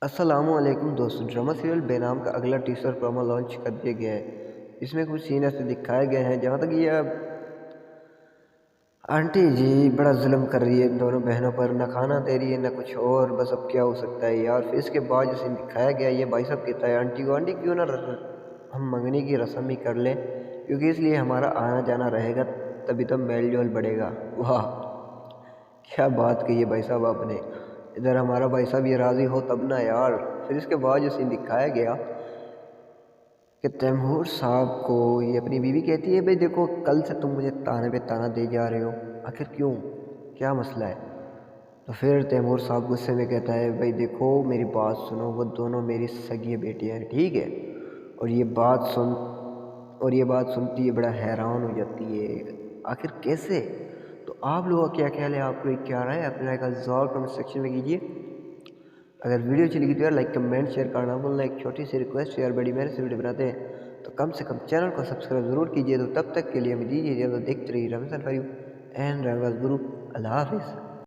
السلام علیکم دوستو، ڈرامہ سیریل بے نام کا اگلا ٹیسر پرومو لانچ کر دیا گیا ہے۔ اس میں کچھ سین ایسے دکھائے گئے ہیں جہاں تک یہ آنٹی جی بڑا ظلم کر رہی ہے ان دونوں بہنوں پر، نہ کھانا دے رہی ہے نہ کچھ اور، بس اب کیا ہو سکتا ہے یار۔ پھر اس کے بعد جو سین دکھایا گیا یہ بھائی صاحب کہتا ہے آنٹی کو، آنٹی کیوں نہ ہم منگنی کی رسم ہی کر لیں، کیونکہ اس لیے ہمارا آنا جانا رہے گا، تبھی تو میل جول بڑھے گا۔ واہ کیا بات کہی ہے بھائی صاحب آپ نے، ادھر ہمارا بھائی صاحب یہ راضی ہو تب نہ یار۔ پھر اس کے بعد جو سین دکھایا گیا کہ تیمور صاحب کو یہ اپنی بیوی کہتی ہے بھئی دیکھو کل سے تم مجھے تانے پہ تانا دے جا رہے ہو، آخر کیوں، کیا مسئلہ ہے؟ تو پھر تیمور صاحب غصے میں کہتا ہے بھئی دیکھو میری بات سنو، وہ دونوں میری سگی بیٹیاں ہیں، ٹھیک ہے؟ اور یہ بات سنتی ہے بڑا حیران ہو جاتی ہے، آخر کیسے؟ تو آپ لوگوں کا کیا خیال ہے، آپ کو کیا رہا ہے، اپنے رائے کا ضرور کمنٹ سیکشن میں کیجیے۔ اگر ویڈیو چلی گئی تو یار لائک کمنٹ شیئر کرنا بھولنا، ایک چھوٹی سی ریکویسٹ یار، بڑی محنت سے ویڈیو بناتے ہیں تو کم سے کم چینل کو سبسکرائب ضرور کیجیے۔ تو تب تک کے لیے ہمیں دیجیے اجازت، دیکھتے رہیے رمضان فار یو اینڈ رمضان گرو، اللہ حافظ۔